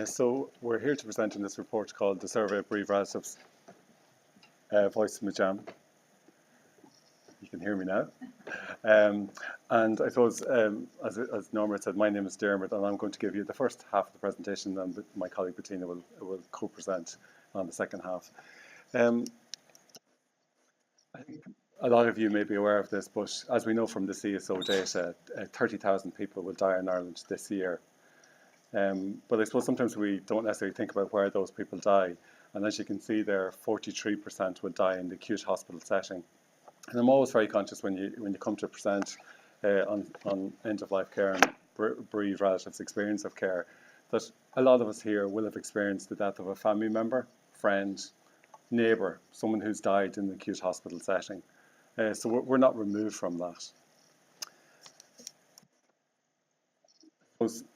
So we're here to present in this report called the Survey of Bereaved Relatives, Voice from the Jam. You can hear me now. And I suppose, as Norma said, my name is Diarmuid, and I'm going to give you the first half of the presentation, and my colleague Bettina will co-present on the second half. I think a lot of you may be aware of this, but as we know from the CSO data, 30,000 people will die in Ireland this year. But I suppose sometimes we don't necessarily think about where those people die. And as you can see there, 43% will die in the acute hospital setting. And I'm always very conscious when you come to present on end-of-life care and bereaved relatives' experience of care, that a lot of us here will have experienced the death of a family member, friend, neighbour, someone who's died in the acute hospital setting. So we're not removed from that.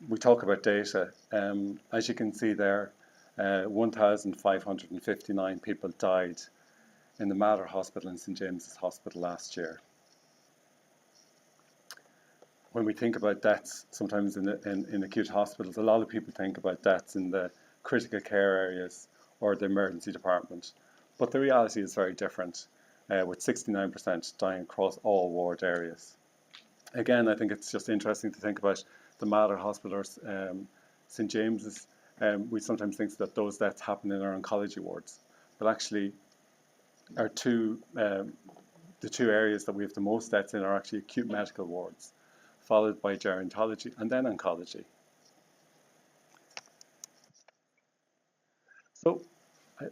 We talk about data. As you can see there, 1,559 people died in the Mater Hospital and St James's Hospital last year. When we think about deaths, sometimes in acute hospitals, a lot of people think about deaths in the critical care areas or the emergency department. But the reality is very different, with 69% dying across all ward areas. Again, I think it's just interesting to think about the Mater Hospital or St James's. We sometimes think that those deaths happen in our oncology wards, but actually the two areas that we have the most deaths in are actually acute medical wards, followed by gerontology and then oncology. So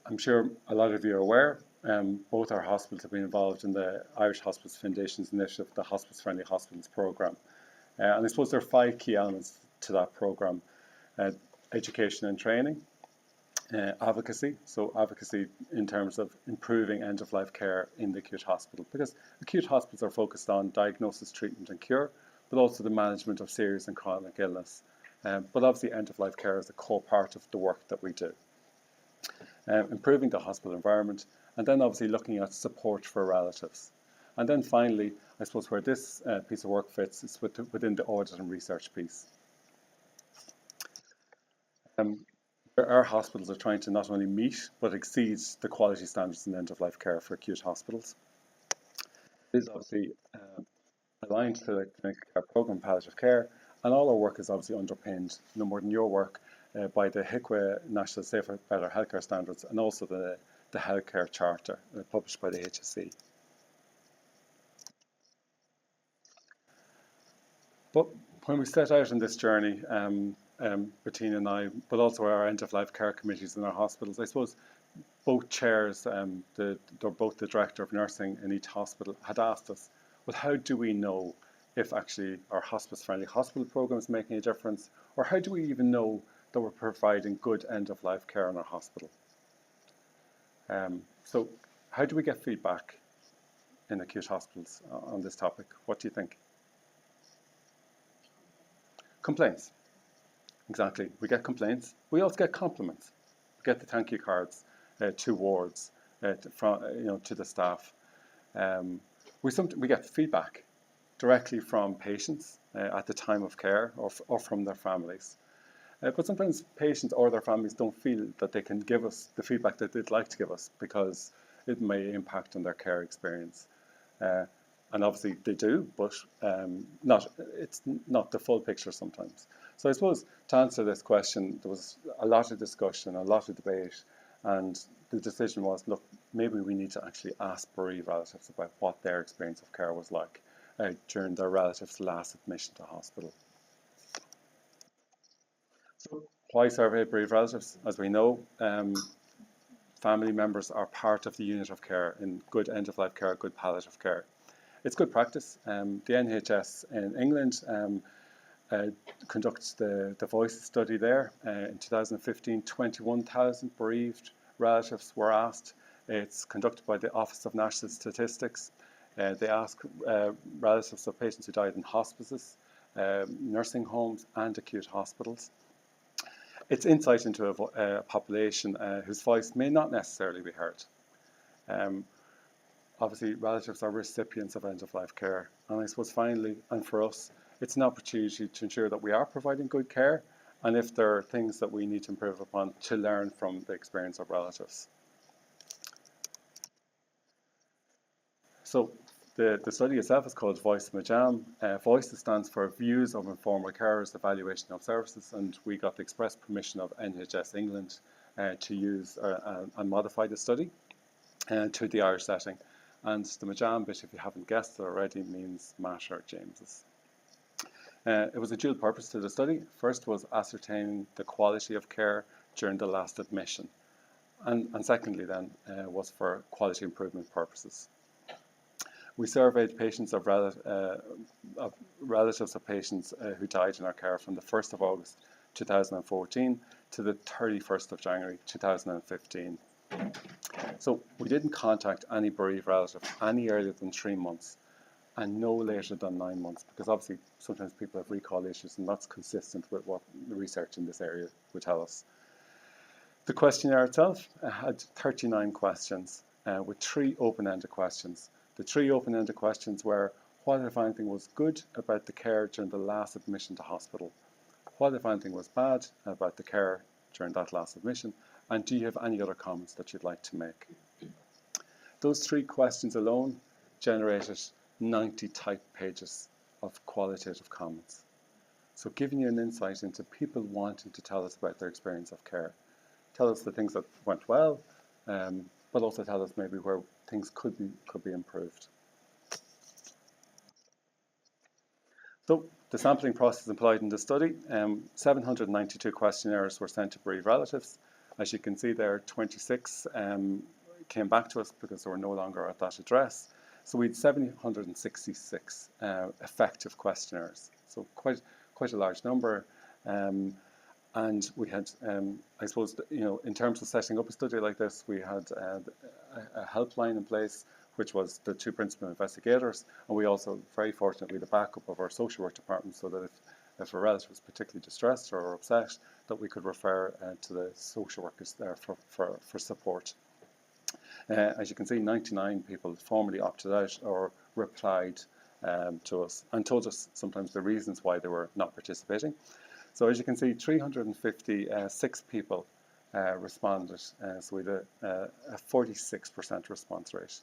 I'm sure a lot of you are aware, both our hospitals have been involved in the Irish Hospice Foundation's initiative, the Hospice Friendly Hospitals programme. And I suppose there are 5 key elements to that programme: education and training, advocacy, so advocacy in terms of improving end-of-life care in the acute hospital, because acute hospitals are focused on diagnosis, treatment and cure, but also the management of serious and chronic illness. But obviously end-of-life care is a core part of the work that we do. Improving the hospital environment, and then obviously looking at support for relatives. And then finally, I suppose where this piece of work fits is within the audit and research piece. Our hospitals are trying to not only meet but exceed the quality standards in end-of-life care for acute hospitals. This is obviously aligned to the clinical care programme, palliative care, and all our work is obviously underpinned, no more than your work, by the HICWA National Safer Better Healthcare Standards, and also the Healthcare Charter published by the HSE. But when we set out on this journey, Bettina and I, but also our end-of-life care committees in our hospitals, I suppose both chairs, both the director of nursing in each hospital, had asked us, well, how do we know if actually our hospice-friendly hospital programme is making a difference, or how do we even know that we're providing good end-of-life care in our hospital? So how do we get feedback in acute hospitals on this topic? What do you think? Complaints. Exactly. We get complaints. We also get compliments. We get the thank you cards to wards, to the staff. We get feedback directly from patients at the time of care or from their families. But sometimes patients or their families don't feel that they can give us the feedback that they'd like to give us because it may impact on their care experience. And obviously they do, but it's not the full picture sometimes. So I suppose to answer this question, there was a lot of discussion, a lot of debate, and the decision was, look, maybe we need to actually ask bereaved relatives about what their experience of care was like during their relative's last admission to hospital. So why survey bereaved relatives? As we know, family members are part of the unit of care in good end-of-life care, good palliative care. It's good practice. The NHS in England conducts the Voice study there. In 2015, 21,000 bereaved relatives were asked. It's conducted by the Office of National Statistics. They ask relatives of patients who died in hospices, nursing homes and acute hospitals. It's insight into a population whose voice may not necessarily be heard. Obviously, relatives are recipients of end-of-life care. And I suppose finally, and for us, it's an opportunity to ensure that we are providing good care and if there are things that we need to improve upon to learn from the experience of relatives. So the study itself is called Voice Majam. Voice stands for Views of Informal Carers Evaluation of Services, and we got the express permission of NHS England to use and modify the study to the Irish setting. And the Majam bit, if you haven't guessed it already, means Matt or James's. It was a dual purpose to the study. First was ascertaining the quality of care during the last admission. And secondly then was for quality improvement purposes. We surveyed patients of relatives of patients who died in our care from the 1st of August 2014 to the 31st of January 2015. So we didn't contact any bereaved relative any earlier than 3 months and no later than 9 months, because obviously sometimes people have recall issues, and that's consistent with what the research in this area would tell us. The questionnaire itself had 39 questions with 3 open-ended questions. The 3 open-ended questions were: what, if anything, was good about the care during the last admission to hospital? What, if anything, was bad about the care during that last admission? And do you have any other comments that you'd like to make? Those 3 questions alone generated 90 type pages of qualitative comments. So giving you an insight into people wanting to tell us about their experience of care. Tell us the things that went well, but also tell us maybe where things could be improved. So the sampling process employed in the study, 792 questionnaires were sent to bereaved relatives. As you can see there, 26 came back to us because they were no longer at that address. So we had 766 effective questionnaires. So quite a large number. And we had, I suppose, in terms of setting up a study like this, we had a helpline in place, which was the 2 principal investigators, and we also, very fortunately, the backup of our social work department, so that if a relative was particularly distressed or upset, that we could refer to the social workers there for support. As you can see, 99 people formally opted out or replied to us and told us sometimes the reasons why they were not participating. So as you can see, 356 people responded, so we had a 46% response rate.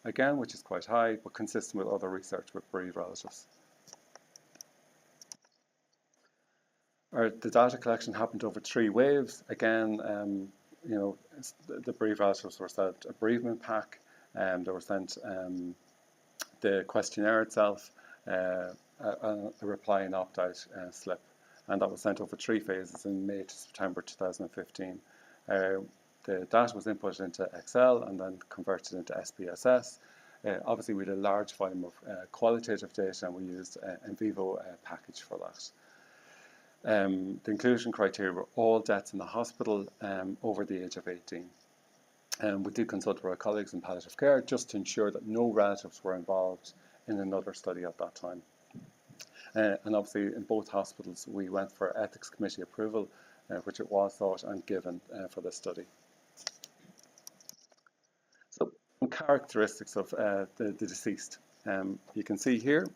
Again, which is quite high, but consistent with other research with bereaved relatives. The data collection happened over 3 waves. Again, the bereaved relatives were sent a bereavement pack, they were sent the questionnaire itself, a reply and opt-out slip. And that was sent over 3 phases in May to September 2015. The data was inputted into Excel and then converted into SPSS. Obviously, we had a large volume of qualitative data, and we used in vivo package for that. The inclusion criteria were all deaths in the hospital over the age of 18. We did consult with our colleagues in palliative care just to ensure that no relatives were involved in another study at that time. And obviously in both hospitals we went for ethics committee approval, which it was sought and given for the study. So some characteristics of the deceased. You can see here,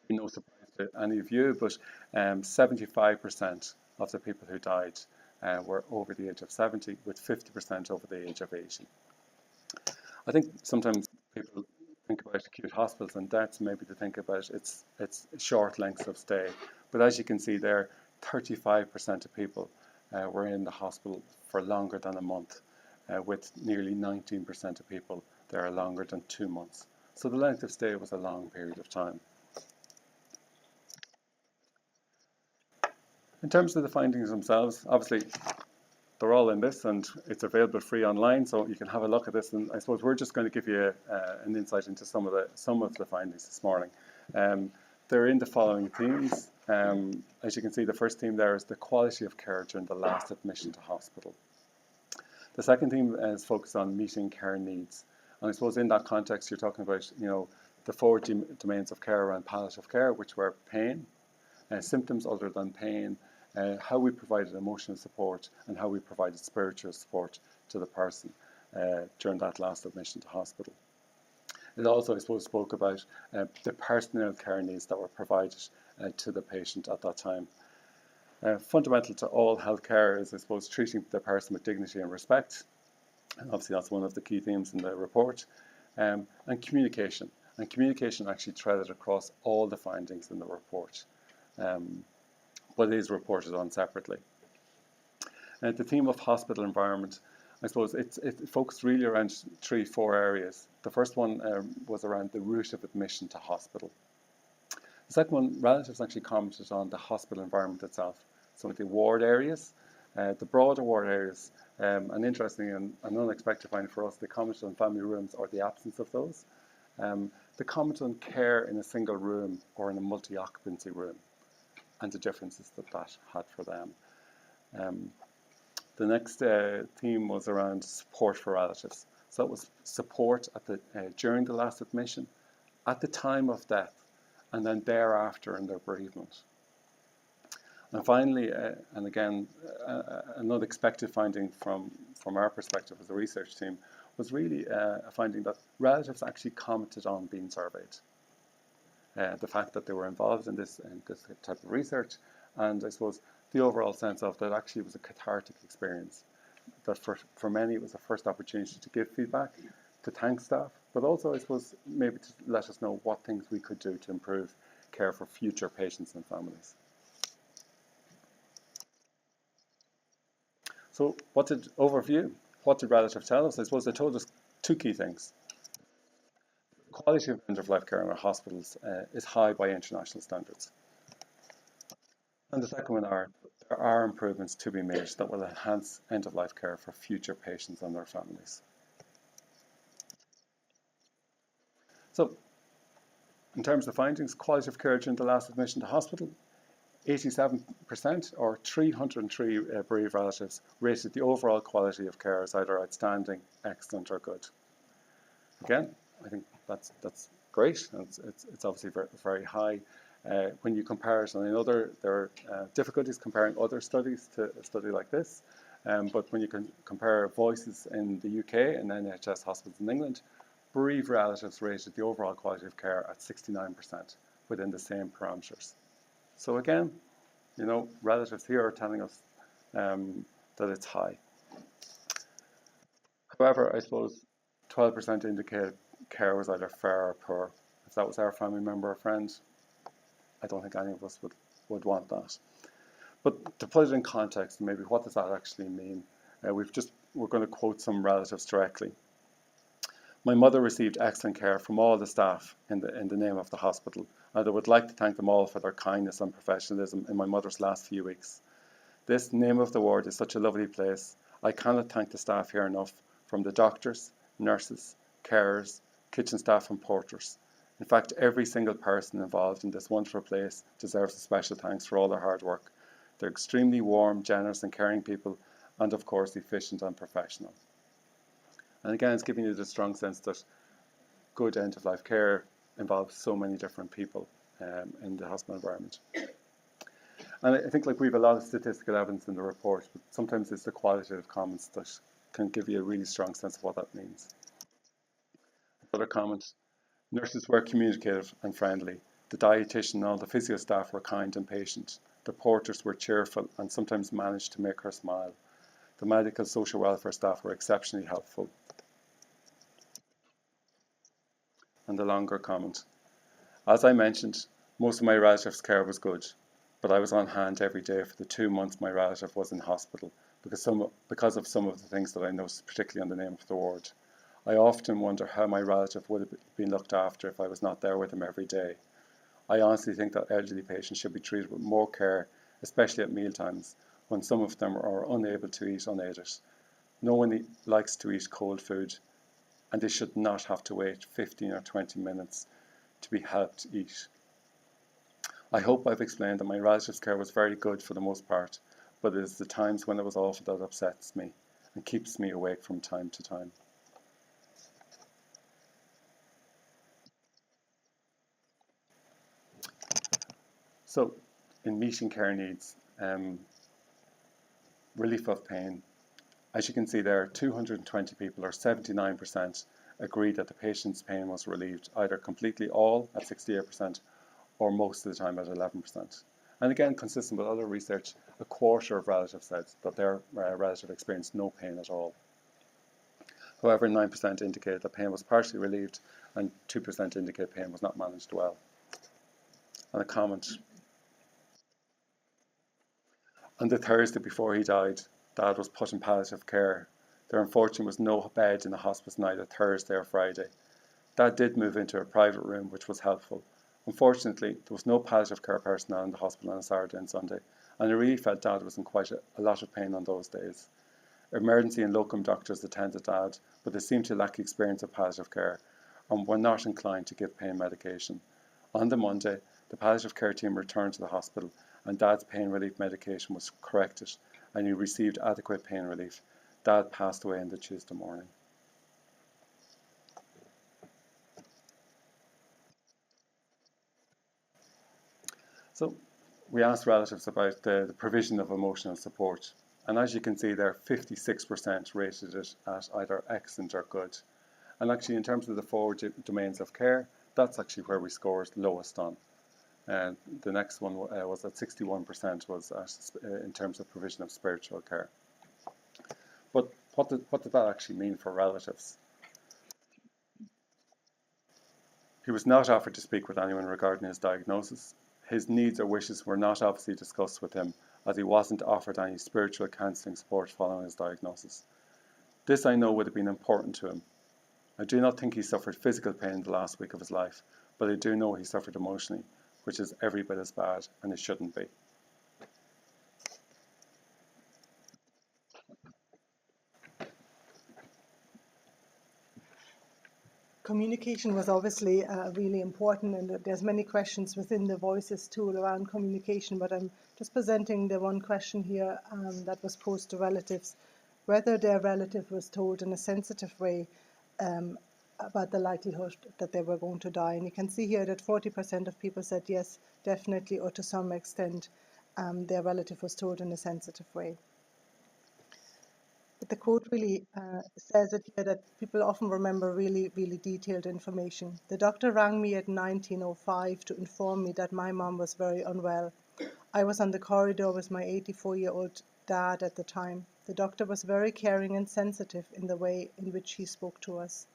no surprise to any of you, but 75% of the people who died were over the age of 70, with 50% over the age of 80. I think sometimes people think about acute hospitals and deaths, maybe to think about it's short lengths of stay. But as you can see there, 35% of people were in the hospital for longer than a month, with nearly 19% of people there are longer than 2 months. So the length of stay was a long period of time. In terms of the findings themselves, obviously they're all in this and it's available free online, so you can have a look at this. And I suppose we're just going to give you an insight into some of the findings this morning. They're in the following themes. As you can see, the first theme there is the quality of care during the last admission to hospital. The second theme is focused on meeting care needs. And I suppose in that context, you're talking about, the 4 domains of care around palliative care, which were pain, symptoms other than pain, how we provided emotional support, and how we provided spiritual support to the person during that last admission to hospital. It also, I suppose, spoke about the personal care needs that were provided to the patient at that time. Fundamental to all healthcare is, I suppose, treating the person with dignity and respect. And obviously that's one of the key themes in the report. And communication. And communication actually threaded across all the findings in the report, but it is reported on separately. The theme of hospital environment, I suppose it focused really around 3-4 areas. The first one was around the route of admission to hospital. The second one, relatives actually commented on the hospital environment itself. So the ward areas, the broader ward areas, and interesting and an unexpected find for us, they commented on family rooms or the absence of those. They commented on care in a single room or in a multi-occupancy room and the differences that that had for them. The next theme was around support for relatives. So it was support at during the last admission, at the time of death, and then thereafter in their bereavement. And finally, and again, an unexpected finding from our perspective as a research team was really a finding that relatives actually commented on being surveyed. The fact that they were involved in this type of research, and I suppose the overall sense of that actually was a cathartic experience. That for many it was the first opportunity to give feedback, to thank staff, but also I suppose maybe to let us know what things we could do to improve care for future patients and families. So what did relatives tell us? I suppose they told us 2 key things. The quality of end-of-life care in our hospitals is high by international standards. And the second one there are improvements to be made that will enhance end-of-life care for future patients and their families. So, in terms of findings, quality of care during the last admission to hospital, 87% or 303 bereaved relatives rated the overall quality of care as either outstanding, excellent or good. Again, I think that's great, and it's obviously very, very high. When you compare it, and I know there are difficulties comparing other studies to a study like this, but when you can compare voices in the UK and NHS hospitals in England, bereaved relatives rated the overall quality of care at 69% within the same parameters. So again, relatives here are telling us that it's high. However, I suppose 12% indicated care was either fair or poor. If that was our family member or friend, I don't think any of us would want that. But to put it in context, maybe what does that actually mean? We're going to quote some relatives directly. My mother received excellent care from all the staff in the name of the hospital, and I would like to thank them all for their kindness and professionalism in my mother's last few weeks. This name of the ward is such a lovely place. I cannot thank the staff here enough, from the doctors, nurses, carers, kitchen staff and porters. In fact, every single person involved in this wonderful place deserves a special thanks for all their hard work. They're extremely warm, generous and caring people, and of course efficient and professional. And again, it's giving you the strong sense that good end-of-life care involves so many different people in the hospital environment. And I think we have a lot of statistical evidence in the report, but sometimes it's the qualitative comments that can give you a really strong sense of what that means. Another comment, nurses were communicative and friendly. The dietitian and all the physio staff were kind and patient. The porters were cheerful and sometimes managed to make her smile. The medical social welfare staff were exceptionally helpful. And the longer comment. As I mentioned, most of my relative's care was good, but I was on hand every day for the 2 months my relative was in hospital because of some of the things that I noticed, particularly on the name of the ward. I often wonder how my relative would have been looked after if I was not there with him every day. I honestly think that elderly patients should be treated with more care, especially at mealtimes, when some of them are unable to eat unaided. No one likes to eat cold food, and they should not have to wait 15 or 20 minutes to be helped eat. I hope I've explained that my relative's care was very good for the most part, but it is the times when it was awful that upsets me and keeps me awake from time to time. So, in meeting care needs, relief of pain, as you can see there, 220 people, or 79%, agreed that the patient's pain was relieved, either completely all at 68% or most of the time at 11%. And again, consistent with other research, a quarter of relatives said that their relative experienced no pain at all. However, 9% indicated that pain was partially relieved and 2% indicate pain was not managed well. And a comment. On the Thursday before he died, Dad was put in palliative care. There unfortunately was no bed in the hospice on either Thursday or Friday. Dad did move into a private room, which was helpful. Unfortunately, there was no palliative care personnel in the hospital on Saturday and Sunday, and I really felt Dad was in quite a lot of pain on those days. Emergency and locum doctors attended Dad, but they seemed to lack experience of palliative care and were not inclined to give pain medication. On the Monday, the palliative care team returned to the hospital and Dad's pain relief medication was corrected and he received adequate pain relief. Dad passed away on the Tuesday morning. So we asked relatives about the provision of emotional support. And as you can see there, 56% rated it at either excellent or good. And actually, in terms of the four domains of care, that's actually where we scored lowest on. And the next one was at 61% was in terms of provision of spiritual care. But what did that actually mean for relatives? He was not offered to speak with anyone regarding his diagnosis. His needs or wishes were not obviously discussed with him, as he wasn't offered any spiritual counselling support following his diagnosis. This I know would have been important to him. I do not think he suffered physical pain in the last week of his life, but I do know he suffered emotionally, which is every bit as bad, and it shouldn't be. Communication was obviously really important, and there's many questions within the Voices tool around communication, but I'm just presenting the one question here that was posed to relatives, whether their relative was told in a sensitive way about the likelihood that they were going to die. And you can see here that 40% of people said yes, definitely, or to some extent, their relative was told in a sensitive way. But the quote really says it here that people often remember really, really detailed information. The doctor rang me at 19:05 to inform me that my mum was very unwell. I was on the corridor with my 84-year-old dad at the time. The doctor was very caring and sensitive in the way in which he spoke to us.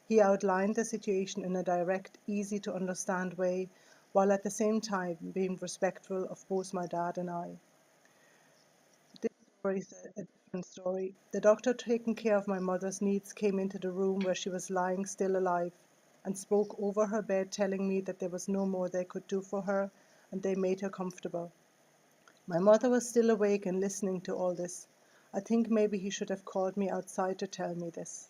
He outlined the situation in a direct, easy to understand way, while at the same time being respectful of both my dad and I. This story is a different story. The doctor taking care of my mother's needs came into the room where she was lying still alive and spoke over her bed, telling me that there was no more they could do for her, and they made her comfortable. My mother was still awake and listening to all this. I think maybe he should have called me outside to tell me this.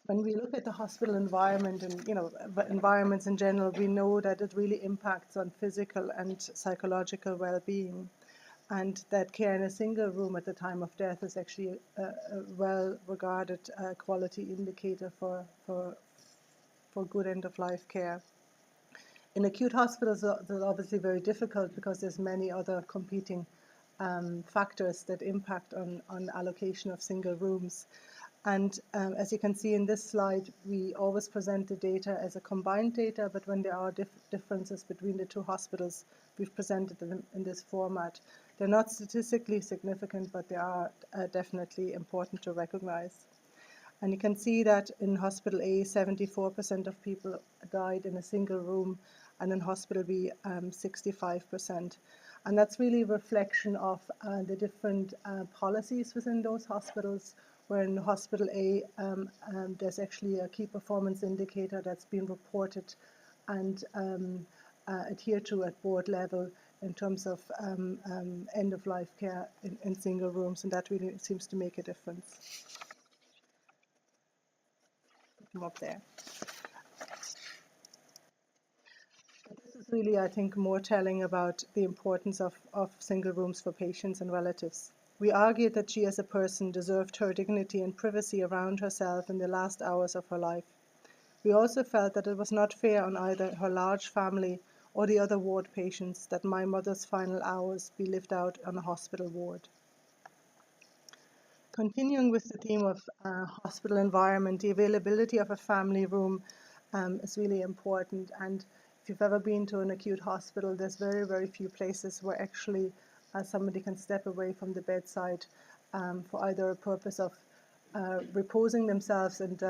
When we look at the hospital environment and environments in general, we know that it really impacts on physical and psychological well-being, and that care in a single room at the time of death is actually a well-regarded quality indicator for good end-of-life care. In acute hospitals, it's obviously very difficult because there's many other competing factors that impact on allocation of single rooms. And as you can see in this slide, we always present the data as a combined data, but when there are differences between the two hospitals, we've presented them in this format. They're not statistically significant, but they are definitely important to recognize. And you can see that in Hospital A, 74% of people died in a single room, and in Hospital B, 65%. And that's really a reflection of the different policies within those hospitals, where in Hospital A, there's actually a key performance indicator that's been reported and adhered to at board level in terms of end-of-life care in single rooms, and that really seems to make a difference. Come up there. This is really, I think, more telling about the importance of single rooms for patients and relatives. We argued that she as a person deserved her dignity and privacy around herself in the last hours of her life. We also felt that it was not fair on either her large family or the other ward patients that my mother's final hours be lived out on a hospital ward. Continuing with the theme of hospital environment, the availability of a family room is really important. And if you've ever been to an acute hospital, there's very, very few places where actually somebody can step away from the bedside for either a purpose of reposing themselves and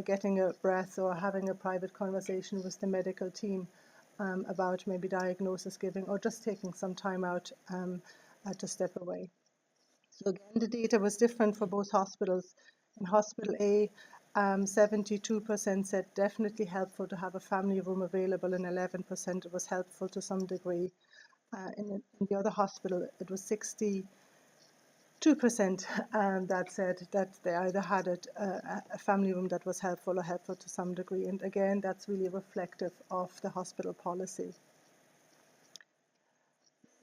getting a breath, or having a private conversation with the medical team about maybe diagnosis giving, or just taking some time out to step away. So again, the data was different for both hospitals. In Hospital A, 72% said definitely helpful to have a family room available, and 11% it was helpful to some degree. In the other hospital, it was 62% that said that they either had a family room that was helpful or helpful to some degree. And again, that's really reflective of the hospital policy.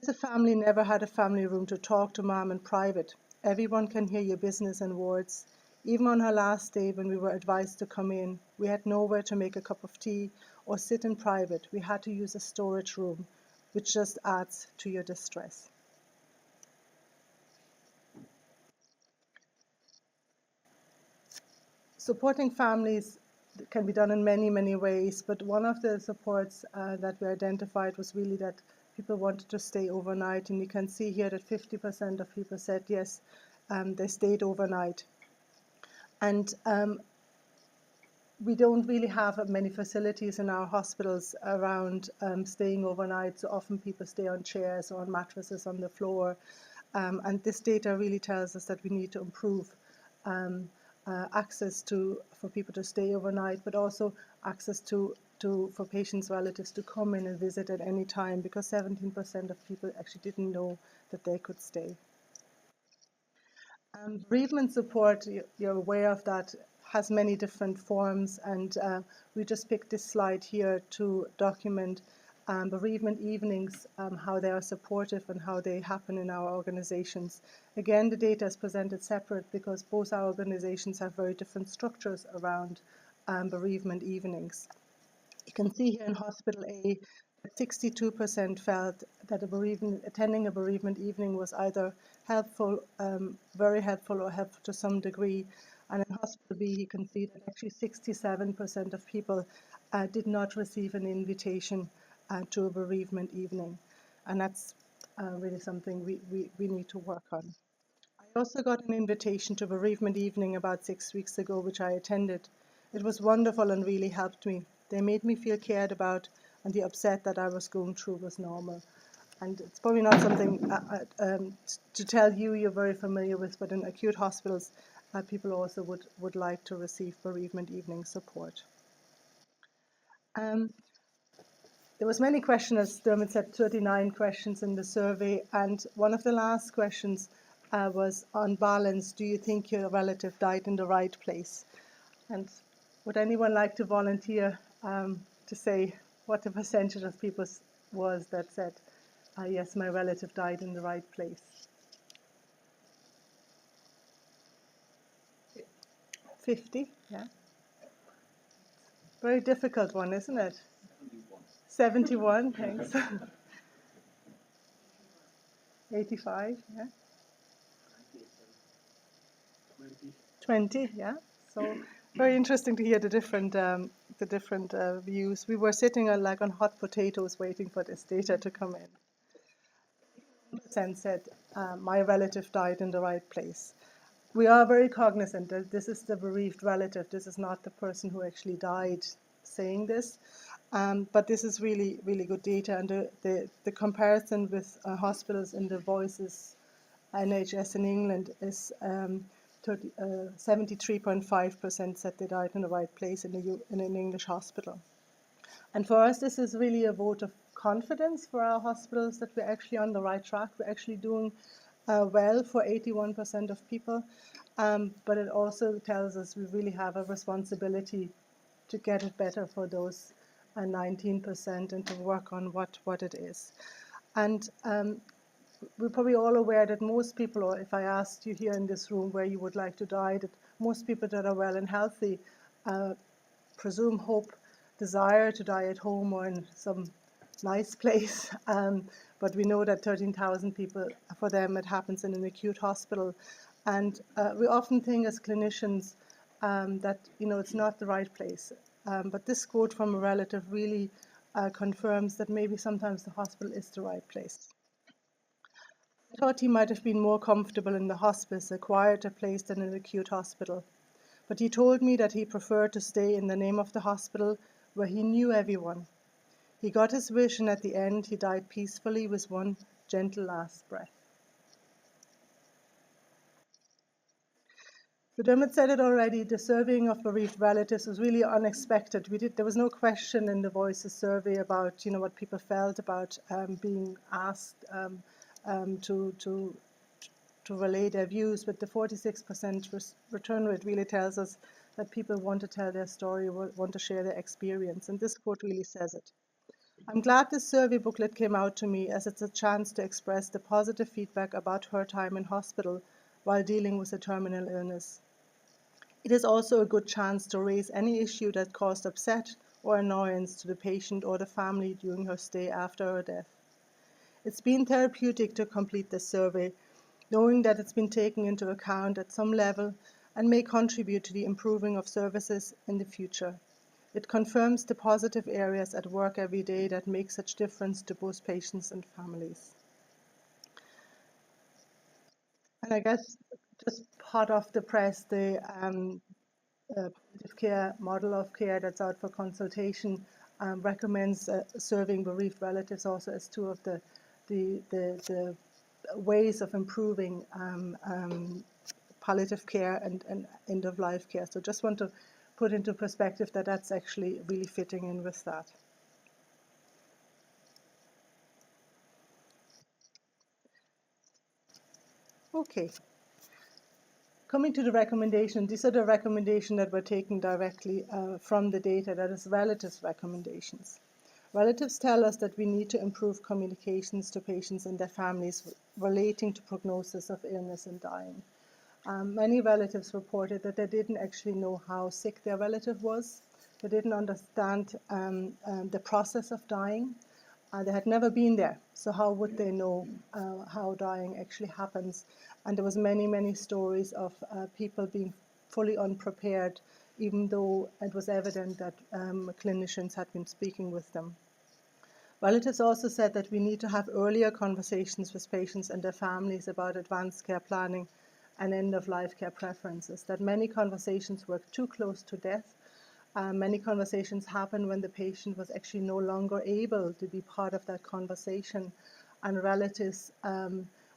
The family never had a family room to talk to mom in private. Everyone can hear your business and words. Even on her last day, when we were advised to come in, we had nowhere to make a cup of tea or sit in private. We had to use a storage room, which just adds to your distress. Supporting families can be done in many, many ways, but one of the supports that we identified was really that people wanted to stay overnight, and you can see here that 50% of people said yes, they stayed overnight. And we don't really have many facilities in our hospitals around staying overnight, so often people stay on chairs or on mattresses on the floor. And this data really tells us that we need to improve access for people to stay overnight, but also access for patients' relatives to come in and visit at any time, because 17% of people actually didn't know that they could stay. Bereavement support, you're aware of that, has many different forms, and we just picked this slide here to document bereavement evenings, how they are supportive and how they happen in our organizations. Again, the data is presented separate because both our organizations have very different structures around bereavement evenings. You can see here in Hospital A that 62% felt that attending a bereavement evening was either helpful, very helpful, or helpful to some degree. And in Hospital B, you can see that actually 67% of people did not receive an invitation to a bereavement evening. And that's really something we need to work on. I also got an invitation to bereavement evening about 6 weeks ago, which I attended. It was wonderful and really helped me. They made me feel cared about, and the upset that I was going through was normal. And it's probably not something to tell you you're very familiar with, but in acute hospitals, people also would like to receive bereavement evening support. There was many questions, as Diarmuid said, 39 questions in the survey, and one of the last questions was, on balance, do you think your relative died in the right place? And would anyone like to volunteer to say what the percentage of people was that said, yes, my relative died in the right place? 50, yeah. Very difficult one, isn't it? 71, thanks. 85, yeah. 20, yeah. So very interesting to hear the different views. We were sitting on hot potatoes waiting for this data to come in. Said, my relative died in the right place. We are very cognizant that this is the bereaved relative. This is not the person who actually died saying this. But this is really, really good data. And the comparison with hospitals in the Voices NHS in England is 73.5% said they died in the right place in an English hospital. And for us, this is really a vote of confidence for our hospitals that we're actually on the right track. We're actually doing well for 81% of people. But it also tells us we really have a responsibility to get it better for those 19% and to work on what it is. And we're probably all aware that most people, or if I asked you here in this room where you would like to die, that most people that are well and healthy presume, hope, desire to die at home or in some nice place. But we know that 13,000 people, for them, it happens in an acute hospital. And we often think as clinicians that, it's not the right place. But this quote from a relative really confirms that maybe sometimes the hospital is the right place. I thought he might have been more comfortable in the hospice, a quieter place than an acute hospital. But he told me that he preferred to stay in the name of the hospital where he knew everyone. He got his wish, and at the end he died peacefully with one gentle last breath. So Dermot said it already, the surveying of bereaved relatives was really unexpected. There was no question in the Voices survey about what people felt about being asked to relay their views, but the 46% return rate really tells us that people want to tell their story, want to share their experience, and this quote really says it. I'm glad this survey booklet came out to me, as it's a chance to express the positive feedback about her time in hospital while dealing with a terminal illness. It is also a good chance to raise any issue that caused upset or annoyance to the patient or the family during her stay after her death. It's been therapeutic to complete this survey, knowing that it's been taken into account at some level and may contribute to the improving of services in the future. It confirms the positive areas at work every day that make such difference to both patients and families. And I guess just hot off the press, the palliative care model of care that's out for consultation recommends serving bereaved relatives also as two of the ways of improving palliative care and end-of-life care. So just want to put into perspective that that's actually really fitting in with that. Okay. Coming to the recommendation, these are the recommendations that were taken directly from the data, that is relatives' recommendations. Relatives tell us that we need to improve communications to patients and their families relating to prognosis of illness and dying. Many relatives reported that they didn't actually know how sick their relative was. They didn't understand the process of dying. They had never been there, so how would they know how dying actually happens? And there was many stories of people being fully unprepared, even though it was evident that clinicians had been speaking with them. Relatives also said that we need to have earlier conversations with patients and their families about advanced care planning and end-of-life care preferences, that many conversations were too close to death. Many conversations happened when the patient was actually no longer able to be part of that conversation, and relatives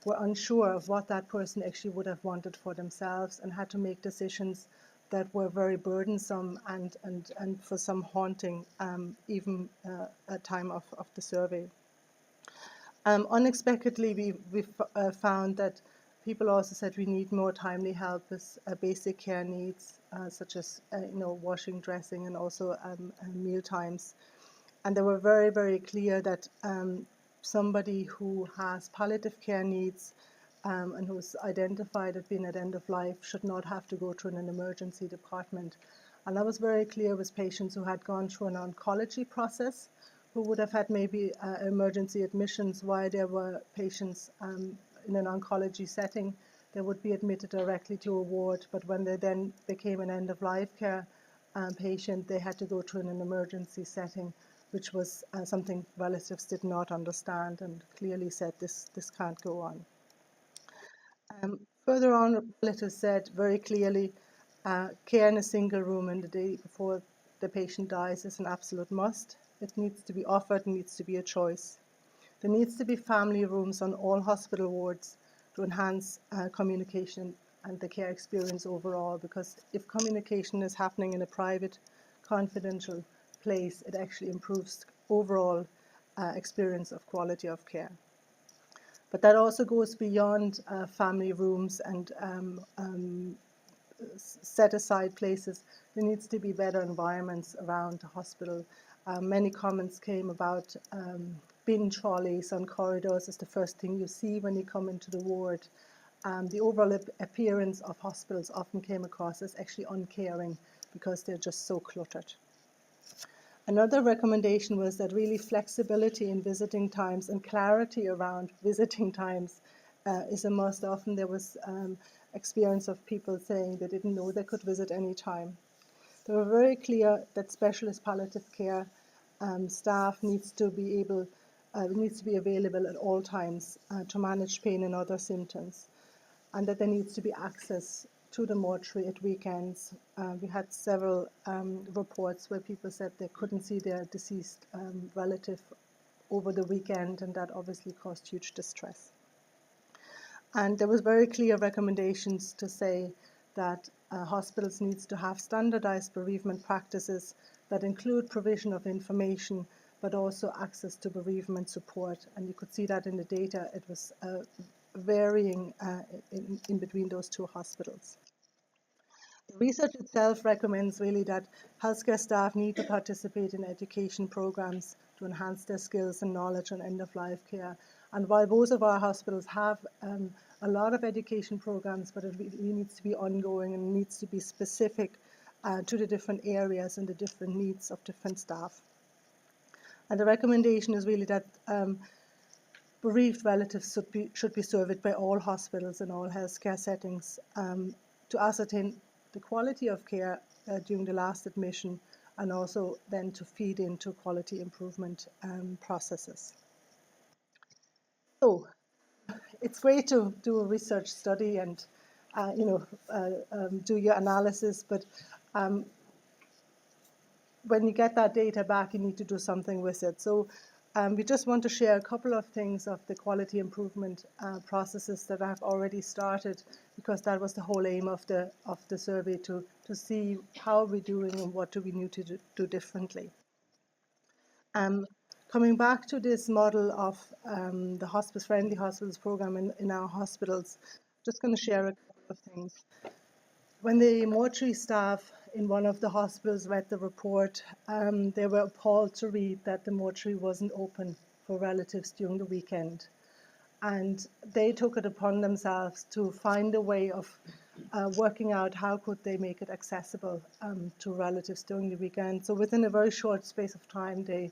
were unsure of what that person actually would have wanted for themselves and had to make decisions that were very burdensome and for some haunting, even at time of the survey. Unexpectedly, we found that people also said we need more timely help with basic care needs, such as washing, dressing, and also meal times. And they were very clear that somebody who has palliative care needs and who's identified as being at end of life should not have to go through an emergency department. And that was very clear with patients who had gone through an oncology process, who would have had maybe emergency admissions while there were patients in an oncology setting. They would be admitted directly to a ward, but when they then became an end-of-life care patient, they had to go through an emergency setting, which was something relatives did not understand and clearly said this can't go on. Further on, relatives said very clearly, care in a single room in the day before the patient dies is an absolute must. It needs to be offered, needs to be a choice. There needs to be family rooms on all hospital wards to enhance communication and the care experience overall, because if communication is happening in a private, confidential place, it actually improves overall experience of quality of care. But that also goes beyond family rooms and set-aside places. There needs to be better environments around the hospital. Many comments came about bin trolleys on corridors is the first thing you see when you come into the ward. The overall appearance of hospitals often came across as actually uncaring because they're just so cluttered. Another recommendation was that really flexibility in visiting times and clarity around visiting times is a must. Often there was experience of people saying they didn't know they could visit any time. They were very clear that specialist palliative care staff needs to be available at all times to manage pain and other symptoms, and that there needs to be access to the mortuary at weekends. We had several reports where people said they couldn't see their deceased relative over the weekend, and that obviously caused huge distress. And there was very clear recommendations to say that hospitals needs to have standardized bereavement practices that include provision of information, but also access to bereavement support. And you could see that in the data. It was varying in between those two hospitals. The research itself recommends really that healthcare staff need to participate in education programs to enhance their skills and knowledge on end-of-life care. And while both of our hospitals have a lot of education programs, but it really needs to be ongoing and needs to be specific to the different areas and the different needs of different staff. And the recommendation is really that bereaved relatives should be surveyed by all hospitals and all healthcare settings to ascertain the quality of care during the last admission, and also then to feed into quality improvement processes. So it's great to do a research study and do your analysis, but when you get that data back, you need to do something with it. So we just want to share a couple of things of the quality improvement processes that I've already started, because that was the whole aim of the survey, to see how we're doing and what do we need to do differently. Coming back to this model of the Friendly Hospitals program in our hospitals, just going to share a couple of things. When the mortuary staff in one of the hospitals read the report, they were appalled to read that the mortuary wasn't open for relatives during the weekend. And they took it upon themselves to find a way of working out how could they make it accessible to relatives during the weekend. So within a very short space of time, they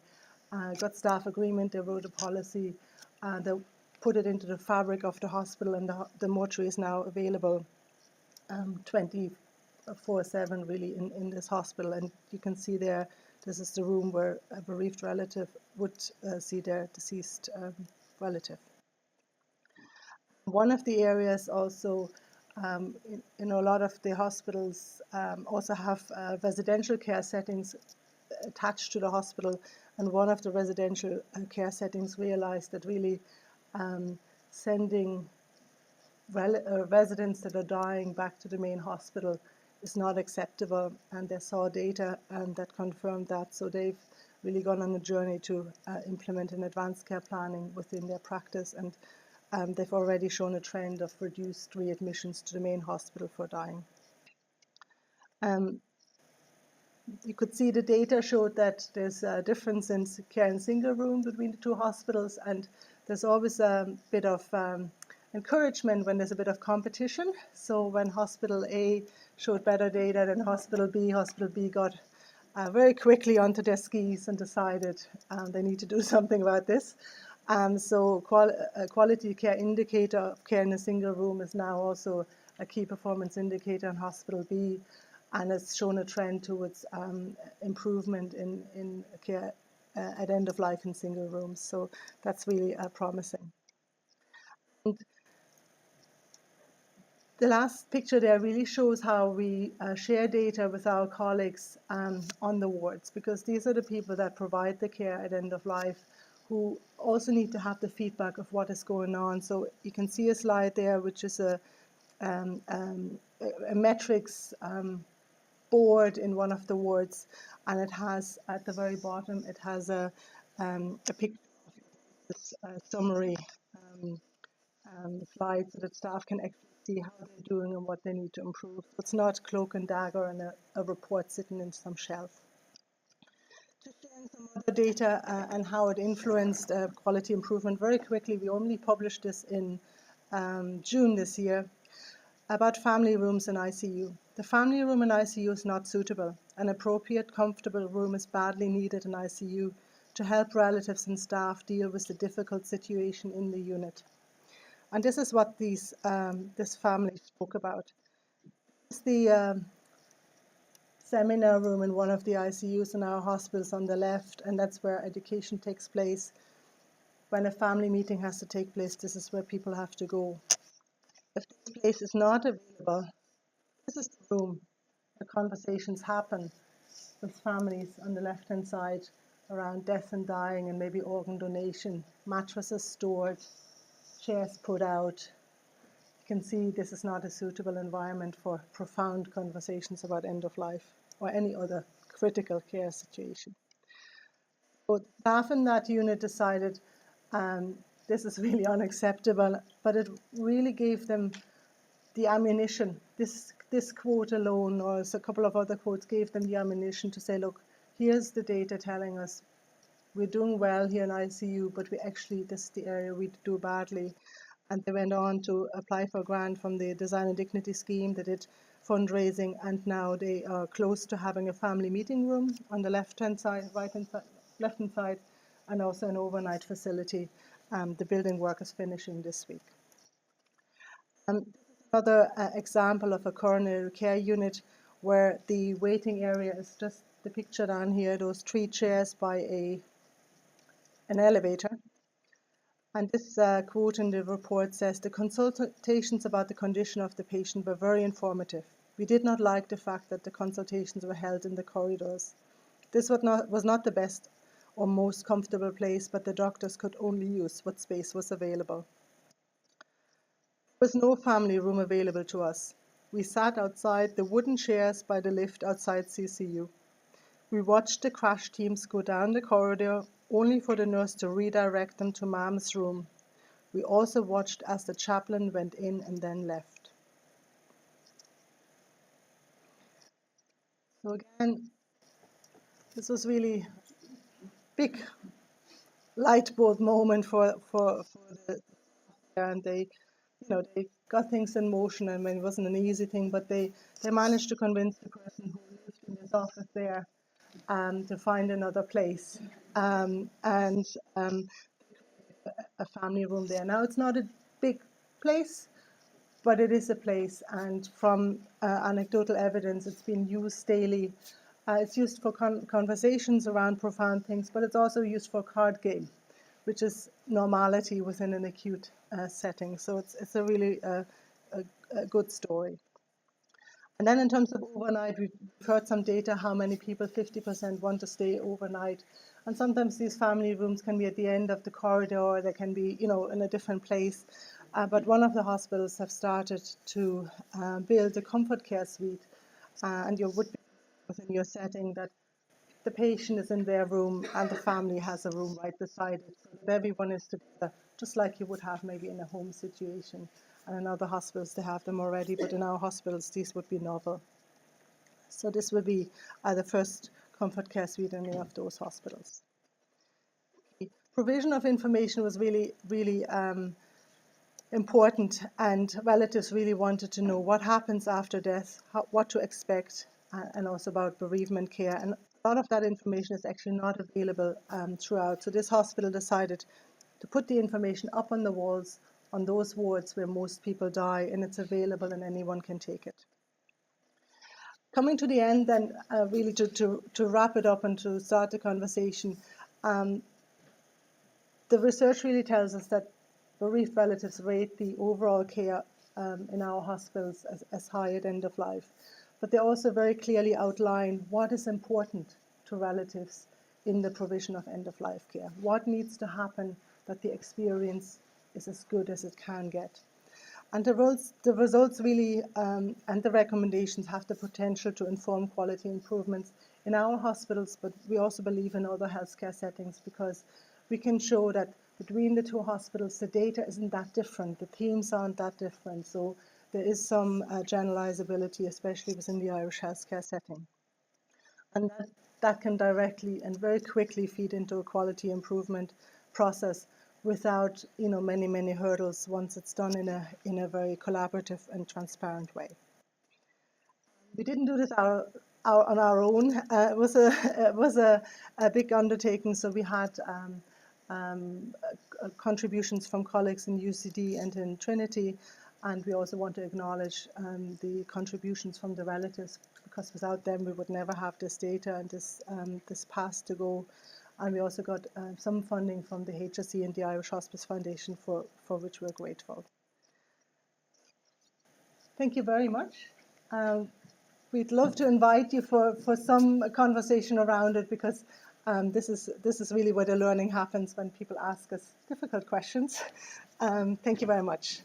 got staff agreement, they wrote a policy, they put it into the fabric of the hospital, and the mortuary is now available 24/7 really in this hospital. And you can see there, this is the room where a bereaved relative would see their deceased relative. One of the areas also, in a lot of the hospitals also have residential care settings attached to the hospital, and one of the residential care settings realized that really sending residents that are dying back to the main hospital is not acceptable, and they saw data that confirmed that. So they've really gone on a journey to implement an advanced care planning within their practice, and they've already shown a trend of reduced readmissions to the main hospital for dying. You could see the data showed that there's a difference in care in single room between the two hospitals, and there's always a bit of encouragement when there's a bit of competition. So when Hospital A showed better data than Hospital B got very quickly onto their skis and decided they need to do something about this. So quality care indicator of care in a single room is now also a key performance indicator in Hospital B, and it's shown a trend towards improvement in care at end of life in single rooms. So that's really promising. And the last picture there really shows how we share data with our colleagues on the wards, because these are the people that provide the care at end of life, who also need to have the feedback of what is going on. So you can see a slide there, which is a metrics board in one of the wards, and it has at the very bottom, it has a picture of this summary slide, so that staff can actually see how they're doing and what they need to improve. So it's not cloak and dagger and a report sitting in some shelf. To share some other data and how it influenced quality improvement very quickly, we only published this in June this year, about family rooms in ICU. The family room in ICU is not suitable. An appropriate, comfortable room is badly needed in ICU to help relatives and staff deal with the difficult situation in the unit. And this is what this family spoke about. It's the seminar room in one of the ICUs in our hospitals on the left, and that's where education takes place. When a family meeting has to take place, this is where people have to go. If this place is not available, this is the room where conversations happen with families on the left-hand side around death and dying and maybe organ donation, mattresses stored, chairs put out. You can see this is not a suitable environment for profound conversations about end of life or any other critical care situation. So staff in that unit decided this is really unacceptable, but it really gave them the ammunition. This quote alone, or a couple of other quotes, gave them the ammunition to say, look, here's the data telling us we're doing well here in ICU, but this is the area we do badly. And they went on to apply for a grant from the Design and Dignity Scheme. They did fundraising, and now they are close to having a family meeting room on the left-hand side, left-hand side, and also an overnight facility. The building work is finishing this week. Another example of a coronary care unit where the waiting area is just the picture down here, those 3 chairs by an elevator. And this quote in the report says, the consultations about the condition of the patient were very informative. We did not like the fact that the consultations were held in the corridors. This was not the best or most comfortable place, but the doctors could only use what space was available. There was no family room available to us. We sat outside the wooden chairs by the lift outside CCU. We watched the crash teams go down the corridor, only for the nurse to redirect them to Mom's room. We also watched as the chaplain went in and then left. So again, this was really big light bulb moment for the, and they got things in motion. I mean, it wasn't an easy thing, but they managed to convince the person who lived in this office there to find another place and a family room there. Now, it's not a big place, but it is a place, and from anecdotal evidence, it's been used daily. It's used for conversations around profound things, but it's also used for card game, which is normality within an acute setting. So it's a really a good story. And then in terms of overnight, we've heard some data, how many people, 50% want to stay overnight. And sometimes these family rooms can be at the end of the corridor, they can be, in a different place. But one of the hospitals have started to build a comfort care suite, and you would be within your setting that the patient is in their room and the family has a room right beside it, so that everyone is together, just like you would have maybe in a home situation. And in other hospitals they have them already, but in our hospitals these would be novel. So this will be the first comfort care suite in any of those hospitals. The provision of information was really, really important, and relatives really wanted to know what happens after death, what to expect, and also about bereavement care. And a lot of that information is actually not available throughout. So this hospital decided to put the information up on the walls on those wards where most people die, and it's available and anyone can take it. Coming to the end then, really to wrap it up and to start the conversation, the research really tells us that bereaved relatives rate the overall care in our hospitals as high at end of life. But they also very clearly outline what is important to relatives in the provision of end of life care. What needs to happen that the experience is as good as it can get. And the results really and the recommendations have the potential to inform quality improvements in our hospitals, but we also believe in other healthcare settings, because we can show that between the 2 hospitals, the data isn't that different, the themes aren't that different. So there is some generalizability, especially within the Irish healthcare setting. And that can directly and very quickly feed into a quality improvement process without many hurdles once it's done in a very collaborative and transparent way. We didn't do this on our own. It was a big undertaking. So we had contributions from colleagues in UCD and in Trinity, And we also want to acknowledge the contributions from the relatives, because without them we would never have this data and this path to go. And we also got some funding from the HSE and the Irish Hospice Foundation, for which we're grateful. Thank you very much. We'd love to invite you for some conversation around it, because this is really where the learning happens, when people ask us difficult questions. Thank you very much.